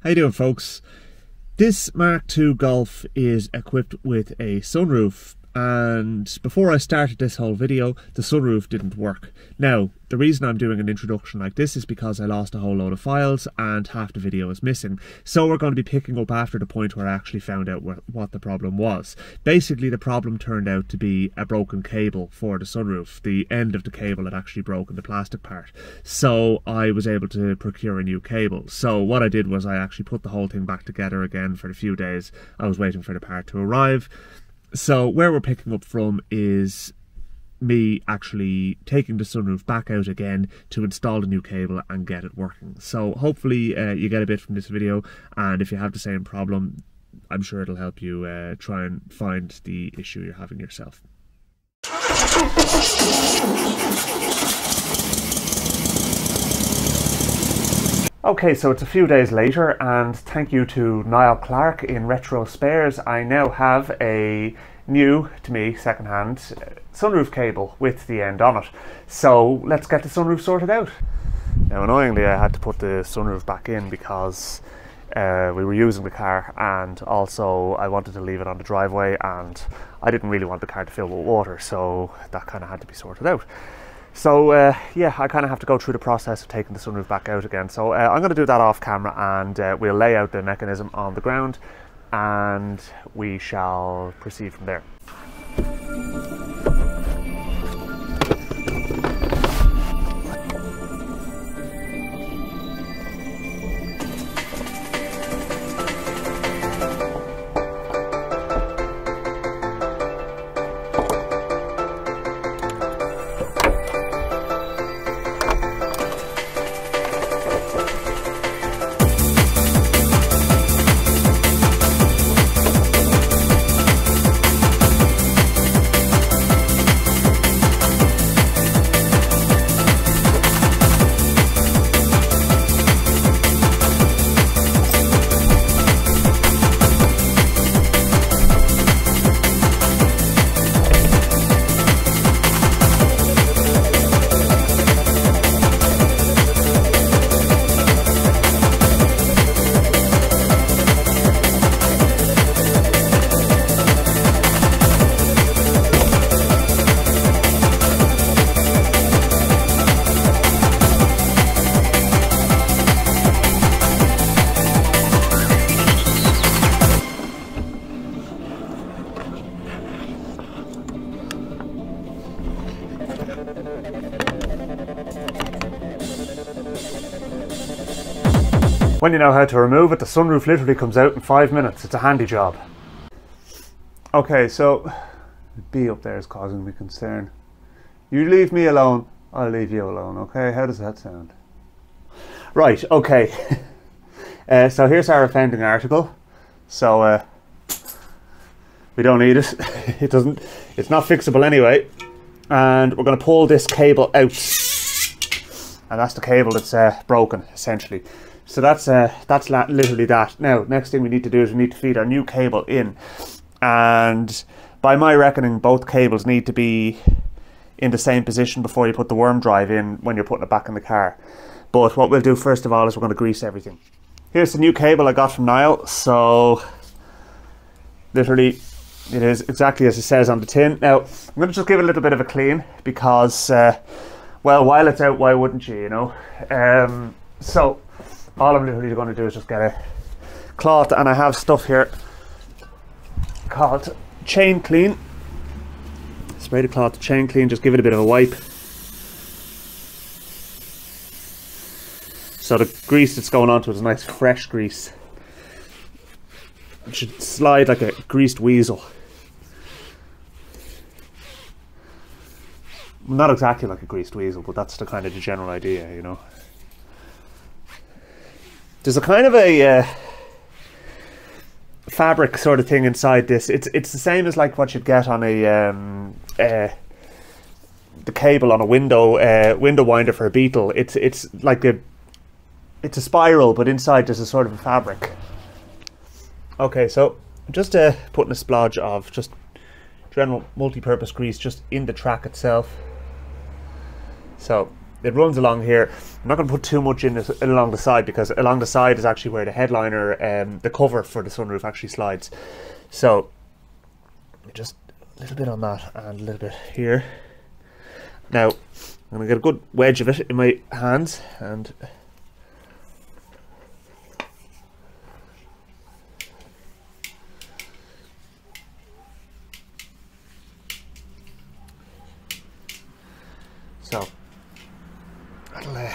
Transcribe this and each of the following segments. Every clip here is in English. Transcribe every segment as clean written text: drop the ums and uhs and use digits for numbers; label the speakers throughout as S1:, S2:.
S1: How you doing, folks? This Mk2 Golf is equipped with a sunroof, and before I started this whole video, the sunroof didn't work. Now, the reason I'm doing an introduction like this is because I lost a whole load of files and half the video is missing. So we're going to be picking up after the point where I actually found out what the problem was. Basically, the problem turned out to be a broken cable for the sunroof. The end of the cable had actually broken, the plastic part. So I was able to procure a new cable. So what I did was I actually put the whole thing back together again for a few days. I was waiting for the part to arrive. So where we're picking up from is me actually taking the sunroof back out again to install the new cable and get it working. So hopefully you get a bit from this video, and if you have the same problem, I'm sure it'll help you try and find the issue you're having yourself. Okay, so it's a few days later, and thank you to Niall Clark in Retro Spares, I now have a new, to me, second-hand sunroof cable with the end on it. So let's get the sunroof sorted out. Now, annoyingly, I had to put the sunroof back in because we were using the car, and also I wanted to leave it on the driveway, and I didn't really want the car to fill with water, so that kind of had to be sorted out. So yeah, I kind of have to go through the process of taking the sunroof back out again. So I'm going to do that off camera, and we'll lay out the mechanism on the ground and we shall proceed from there. When you know how to remove it, the sunroof literally comes out in 5 minutes. It's a handy job. Okay, so the bee up there is causing me concern. You leave me alone, I'll leave you alone, okay? How does that sound? Right, okay. So here's our offending article. So we don't need it. It's not fixable anyway. And we're going to pull this cable out. And that's the cable that's broken, essentially. So that's literally that. Now, next thing we need to do is we need to feed our new cable in. And by my reckoning, both cables need to be in the same position before you put the worm drive in when you're putting it back in the car. But what we'll do first of all is we're going to grease everything. Here's the new cable I got from Niall. So literally it is exactly as it says on the tin. Now, I'm going to just give it a little bit of a clean because, well, while it's out, why wouldn't you, you know? So all I'm literally going to do is just get a cloth, and I have stuff here called Chain Clean. Spray the cloth to Chain Clean, just give it a bit of a wipe. So the grease that's going onto it is nice fresh grease. It should slide like a greased weasel. Not exactly like a greased weasel, but that's the kind of the general idea, you know. There's a kind of a fabric sort of thing inside this. It's the same as like what you'd get on the cable on a window winder for a Beetle. It's like it's a spiral, but inside there's a sort of a fabric. Okay, so just putting a splodge of just general multi-purpose grease just in the track itself. So it runs along here. I'm not going to put too much in along the side, because along the side is actually where the headliner, the cover for the sunroof actually slides. So just a little bit on that and a little bit here. Now I'm going to get a good wedge of it in my hands, and so that'll a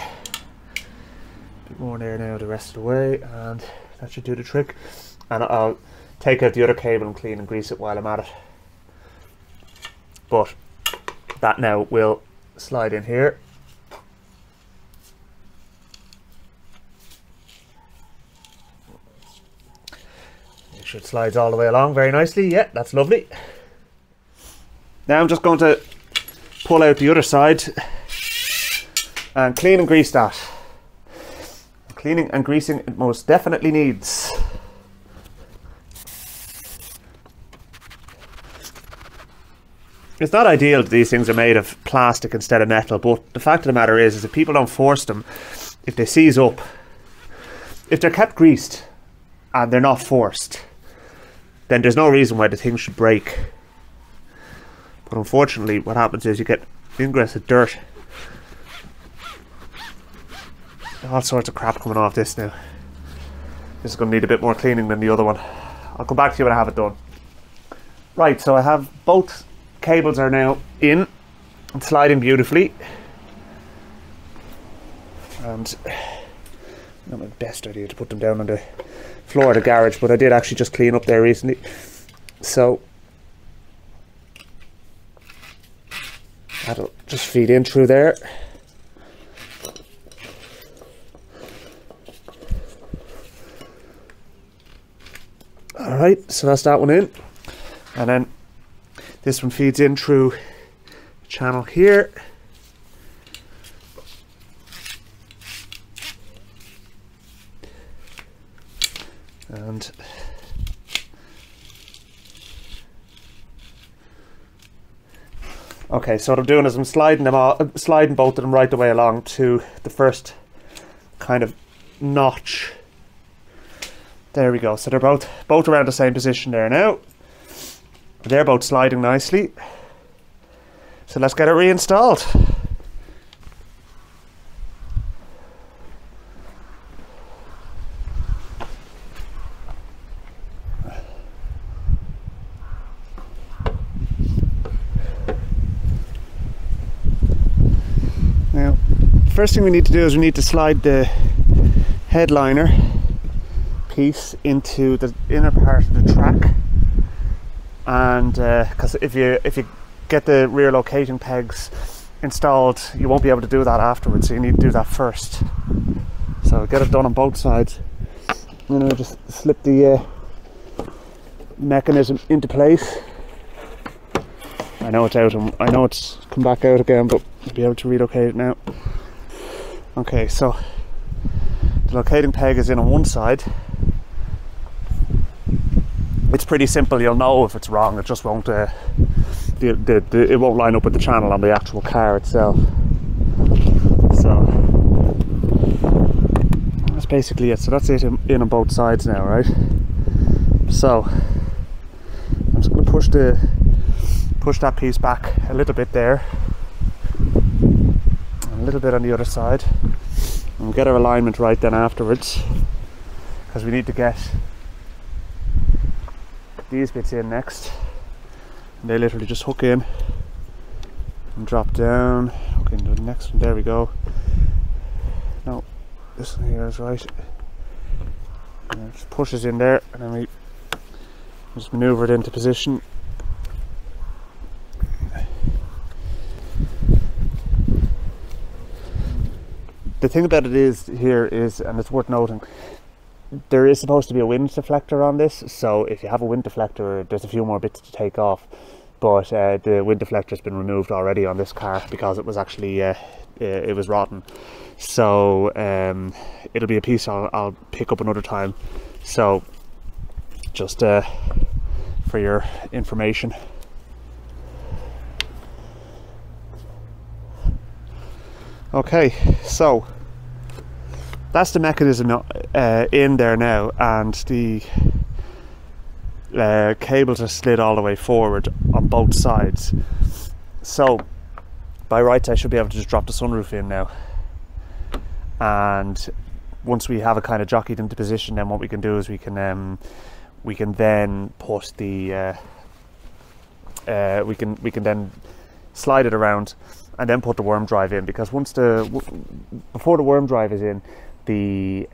S1: bit more there now the rest of the way, and that should do the trick. And I'll take out the other cable and clean and grease it while I'm at it. But that now will slide in here. Make sure it slides all the way along very nicely. Yeah, that's lovely. Now I'm just going to pull out the other side and clean and grease that. Cleaning and greasing it most definitely needs. It's not ideal that these things are made of plastic instead of metal, but the fact of the matter is if people don't force them, if they seize up, if they're kept greased and they're not forced, then there's no reason why the thing should break. But unfortunately what happens is you get ingress of dirt, all sorts of crap coming off this now. This is going to need a bit more cleaning than the other one. I'll come back to you when I have it done. Right, so I have both cables are now in and sliding beautifully, and not my best idea to put them down on the floor of the garage, but I did actually just clean up there recently, so that'll just feed in through there. Alright, so that's that one in, and then this one feeds in through the channel here. And okay, so what I'm doing is I'm sliding both of them right the way along to the first kind of notch. There we go. So they're both around the same position there now. They're both sliding nicely. So let's get it reinstalled. Now, first thing we need to do is we need to slide the headliner piece into the inner part of the track. And because if you get the rear locating pegs installed, you won't be able to do that afterwards, so you need to do that first. So get it done on both sides, and then just slip the mechanism into place. I know it's out, and I know it's come back out again, but I'll be able to relocate it now. Okay, so the locating peg is in on one side. It's pretty simple. You'll know if it's wrong. It just won't. It won't line up with the channel on the actual car itself. So that's basically it. So that's it in on both sides now, right? So I'm just going to push that piece back a little bit there, and a little bit on the other side, and we'll get our alignment right then afterwards, because we need to get these bits in next, and they literally just hook in and drop down, hook into the next one. There we go. No, this one here is right, and it just pushes in there, and then we just maneuver it into position. The thing about it is here is, and it's worth noting, there is supposed to be a wind deflector on this, so if you have a wind deflector, there's a few more bits to take off, but the wind deflector has been removed already on this car because it was actually it was rotten. So it'll be a piece I'll pick up another time, so just for your information. Okay, so that's the mechanism in there now, and the cables are slid all the way forward on both sides. So by rights I should be able to just drop the sunroof in now, and once we have it kind of jockeyed into position, then what we can do is we can then put the we can then slide it around and then put the worm drive in, because before the worm drive is in, the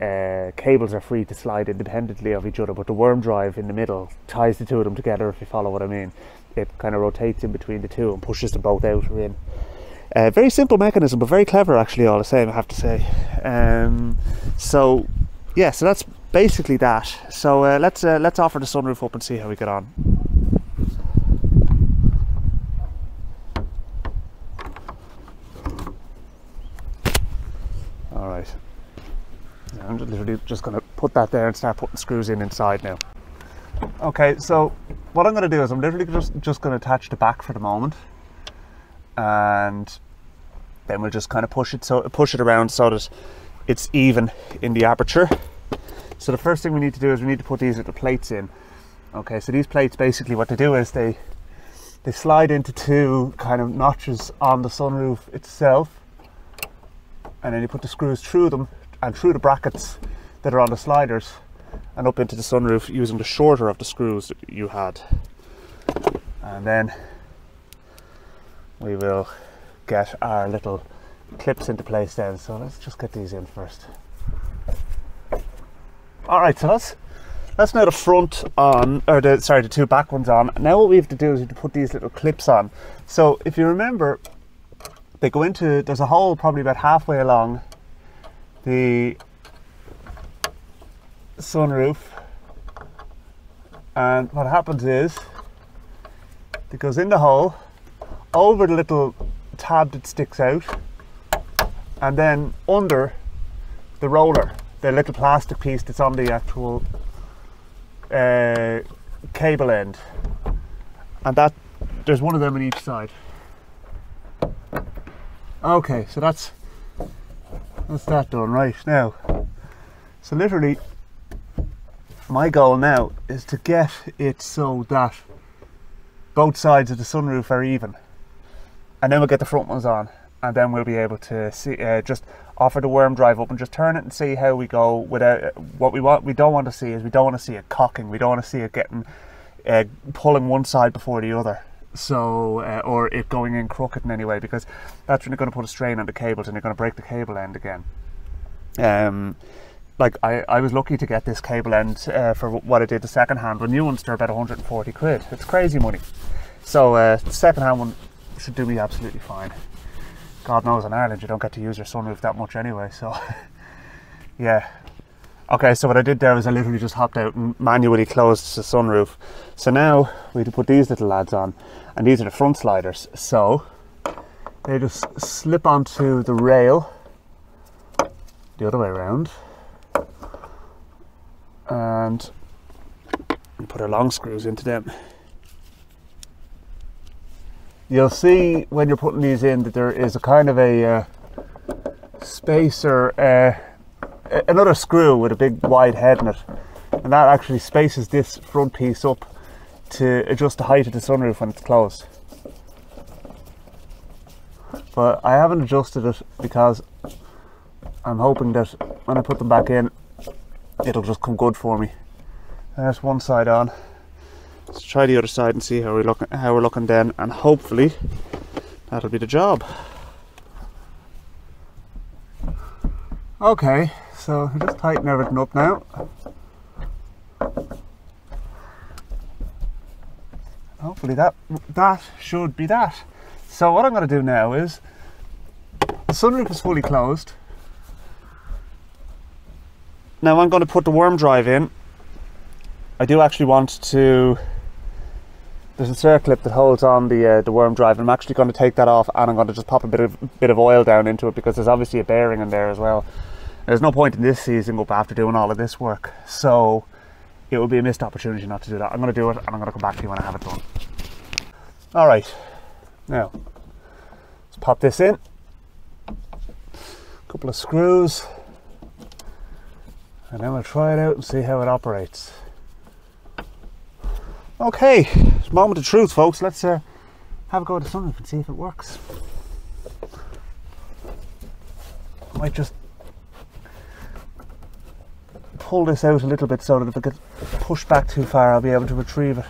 S1: cables are free to slide independently of each other, but the worm drive in the middle ties the two of them together, if you follow what I mean. It kind of rotates in between the two and pushes them both out or in. Very simple mechanism, but very clever actually, all the same, I have to say. So yeah, so that's basically that. So let's offer the sunroof up and see how we get on. All right, I'm literally just going to put that there and start putting screws in inside now. Okay, so what I'm going to do is I'm literally just going to attach the back for the moment, and then we'll just kind of push it around so that it's even in the aperture. So the first thing we need to do is we need to put these little plates in. Okay, so these plates, basically what they do is they slide into two kind of notches on the sunroof itself, and then you put the screws through them and through the brackets that are on the sliders and up into the sunroof using the shorter of the screws that you had. And then we will get our little clips into place then. So let's just get these in first. All right, so that's now the front on, or the two back ones on. Now what we have to do is we have to put these little clips on. So if you remember, they go into, there's a hole probably about halfway along the sunroof, and what happens is it goes in the hole over the little tab that sticks out, and then under the roller, the little plastic piece that's on the actual cable end, and that there's one of them on each side. Okay, so that's that done right now. So literally my goal now is to get it so that both sides of the sunroof are even, and then we'll get the front ones on, and then we'll be able to see, just offer the worm drive up and just turn it and see how we go without what we don't want to see is we don't want to see it cocking. We don't want to see it getting pulling one side before the other, so or it going in crooked in any way, because that's when you're going to put a strain on the cables and you're going to break the cable end again. Like I was lucky to get this cable end for what I did the second hand. The new ones are about 140 quid. It's crazy money. So the second hand one should do me absolutely fine. God knows in Ireland you don't get to use your sunroof that much anyway, so yeah. Okay, so what I did there was I literally just hopped out and manually closed the sunroof. So now we have to put these little lads on, and these are the front sliders. So they just slip onto the rail the other way around, and put our long screws into them. You'll see when you're putting these in that there is a kind of a spacer, another screw with a big wide head in it, and that actually spaces this front piece up to adjust the height of the sunroof when it's closed. But I haven't adjusted it because I'm hoping that when I put them back in it'll just come good for me. There's one side on. Let's try the other side and see how we're looking then, and hopefully that'll be the job. Okay, so we just tighten everything up now. Hopefully that should be that. So what I'm going to do now is, the sunroof is fully closed. Now I'm going to put the worm drive in. I do actually want to, there's a circlip that holds on the worm drive, and I'm actually going to take that off, and I'm going to just pop a bit of oil down into it, because there's obviously a bearing in there as well. There's no point in this season up after doing all of this work, so it would be a missed opportunity not to do that. I'm going to do it, and I'm going to come back to you when I have it done. Alright, now let's pop this in. couple of screws, and then we'll try it out and see how it operates. Okay, moment of truth, folks. Let's have a go at the sunroof and see if it works. I might just pull this out a little bit so that if it gets pushed back too far, I'll be able to retrieve it.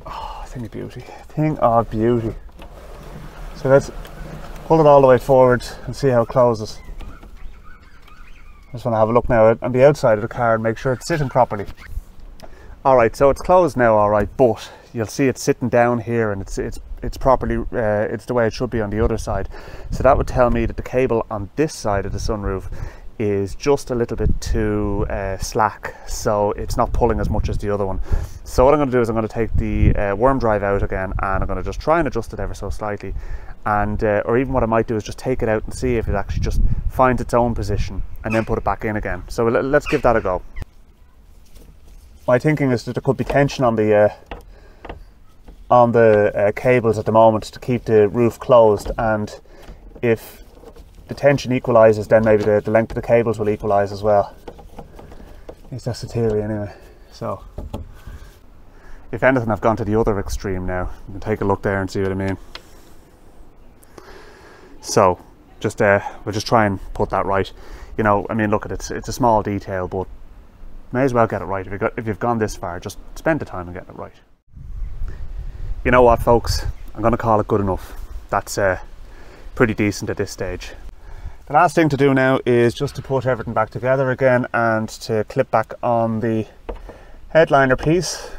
S1: Oh, thing of beauty. Thing of beauty. So let's pull it all the way forward and see how it closes. I just want to have a look now on the outside of the car and make sure it's sitting properly. Alright, so it's closed now, alright, but you'll see it sitting down here, and it's properly, it's the way it should be on the other side. So that would tell me that the cable on this side of the sunroof is just a little bit too slack, so it's not pulling as much as the other one. So what I'm going to do is I'm going to take the worm drive out again, and I'm going to just try and adjust it ever so slightly. And or even what I might do is just take it out and see if it actually just finds its own position and then put it back in again. So let's give that a go. My thinking is that there could be tension on the cables at the moment to keep the roof closed, and if the tension equalizes, then maybe the length of the cables will equalize as well. At least that's the theory anyway. So if anything, I've gone to the other extreme now. You can take a look there and see what I mean. So just we'll just try and put that right. You know, I mean, look at it, it's a small detail, but may as well get it right. If you've gone this far, just spend the time and get it right. You know what, folks, I'm going to call it good enough. That's pretty decent at this stage. The last thing to do now is just to put everything back together again and to clip back on the headliner piece,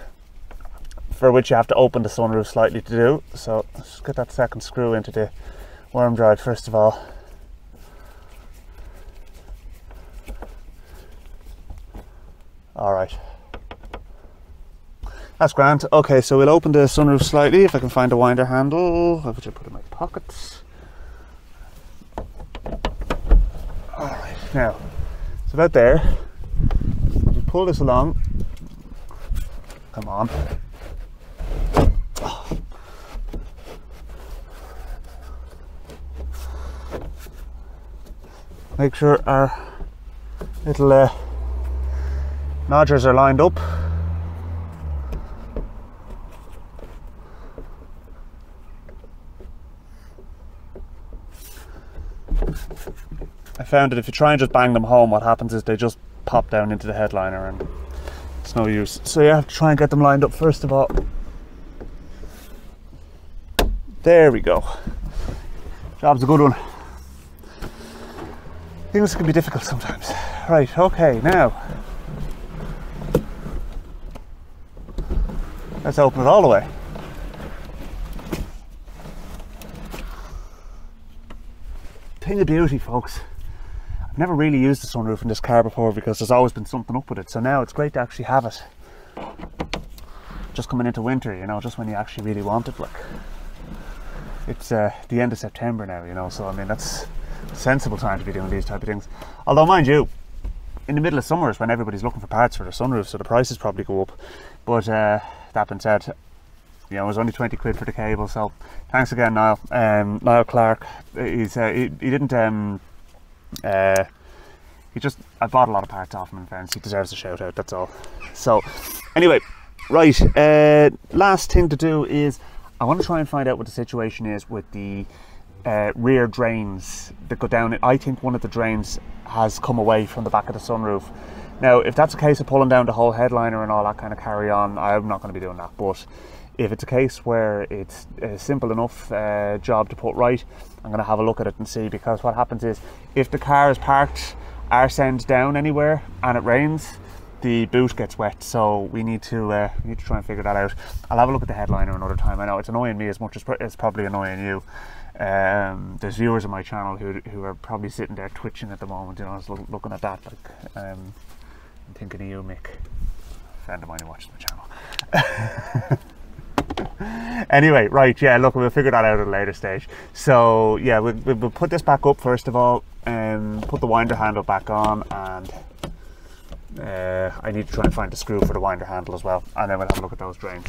S1: for which you have to open the sunroof slightly to do. So let's just get that second screw into the worm drive first of all. Alright, that's grand. Okay, so we'll open the sunroof slightly, if I can find a winder handle, which I put in my pockets. Alright, now it's about there. We pull this along. Come on. Make sure our little nodgers are lined up. I found that if you try and just bang them home, what happens is they just pop down into the headliner and it's no use. So you have to try and get them lined up first of all. There we go. Job's a good one. Things can be difficult sometimes. Right, okay, now let's open it all the way. Thing of beauty, folks. I've never really used the sunroof in this car before because there's always been something up with it, so now it's great to actually have it. Just coming into winter, you know, just when you actually really want it. Like, it's the end of September now, you know, so I mean that's a sensible time to be doing these type of things. Although, mind you, in the middle of summer is when everybody's looking for parts for their sunroof, so the prices probably go up. But that being said, you know, it was only 20 quid for the cable, so thanks again, Niall. Niall Clark, he didn't, he just, I bought a lot of parts off him, in fairness. He deserves a shout out, that's all. So, anyway, right, last thing to do is, I want to try and find out what the situation is with the rear drains that go down. I think one of the drains has come away from the back of the sunroof. Now, if that's a case of pulling down the whole headliner and all that kind of carry on, I'm not going to be doing that. But if it's a case where it's a simple enough job to put right, I'm going to have a look at it and see, because what happens is if the car is parked arse end down anywhere and it rains, the boot gets wet, so we need to try and figure that out. I'll have a look at the headliner another time. I know it's annoying me as much as it's probably annoying you. There's viewers on my channel who are probably sitting there twitching at the moment, you know, just looking at that, like, I'm thinking of you, Mick, a friend of mine who watches my channel. Anyway, right, yeah, look, we'll figure that out at a later stage. So yeah, we'll put this back up first of all, and put the winder handle back on, and I need to try and find the screw for the winder handle as well, and then we'll have a look at those drains.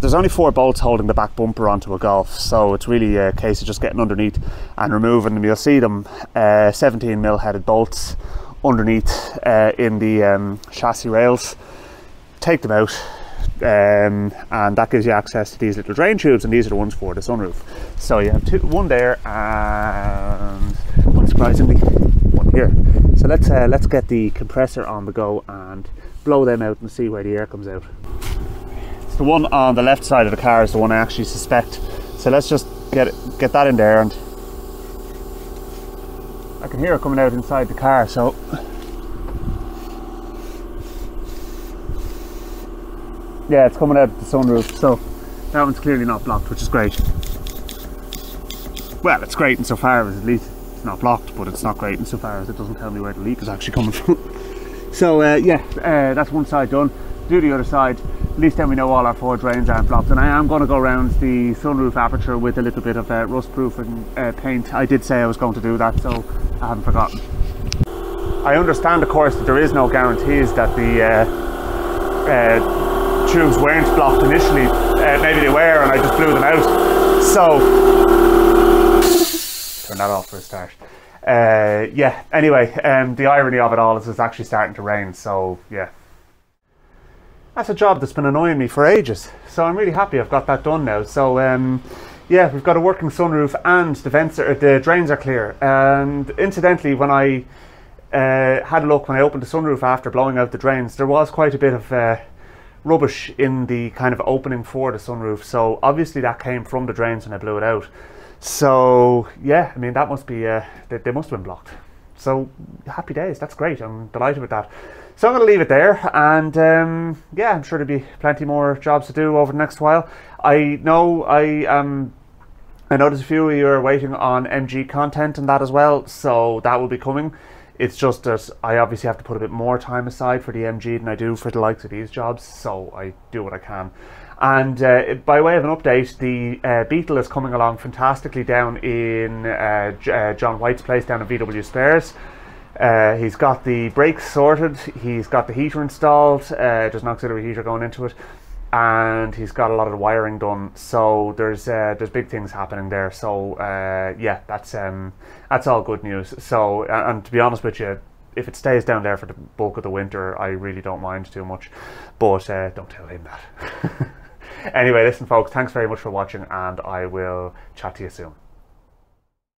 S1: there's only 4 bolts holding the back bumper onto a Golf, so it's really a case of just getting underneath and removing them. You'll see them 17mm headed bolts underneath in the chassis rails. Take them out, and that gives you access to these little drain tubes, and these are the ones for the sunroof. So you have one there and unsurprisingly one here. So let's get the compressor on the go and blow them out and see where the air comes out. The one on the left side of the car is the one I actually suspect, so let's just get that in there, and I can hear it coming out inside the car. So yeah, it's coming out of the sunroof, so that one's clearly not blocked, which is great. Well, it's great insofar as at least it's not blocked, but it's not great insofar as it doesn't tell me where the leak is actually coming from. So yeah, that's one side done. Do the other side. At least then we know all our 4 drains aren't blocked. And I am going to go around the sunroof aperture with a little bit of rust proofing paint. I did say I was going to do that, so I haven't forgotten. I understand, of course, that there is no guarantees that the tubes weren't blocked initially. Maybe they were and I just blew them out. So turn that off for a start. Yeah, anyway, the irony of it all is it's actually starting to rain, so yeah. That's a job that's been annoying me for ages, so I'm really happy I've got that done now. So yeah, we've got a working sunroof and the drains are clear. And incidentally, when I had a look when I opened the sunroof after blowing out the drains, there was quite a bit of rubbish in the kind of opening for the sunroof, so obviously that came from the drains when I blew it out. So yeah, I mean, that must be they must have been blocked. So happy days, that's great, I'm delighted with that. So I'm going to leave it there, and yeah, I'm sure there'll be plenty more jobs to do over the next while. I know there's a few of you are waiting on MG content and that as well, so that will be coming. It's just that I obviously have to put a bit more time aside for the MG than I do for the likes of these jobs, so I do what I can. And by way of an update, the Beetle is coming along fantastically down in John White's place down in VW Spares. He's got the brakes sorted, he's got the heater installed, there's an auxiliary heater going into it, and he's got a lot of the wiring done. So there's big things happening there. So yeah, that's all good news. So and to be honest with you, if it stays down there for the bulk of the winter, I really don't mind too much, but don't tell him that. Anyway, listen folks, thanks very much for watching, and I will chat to you soon.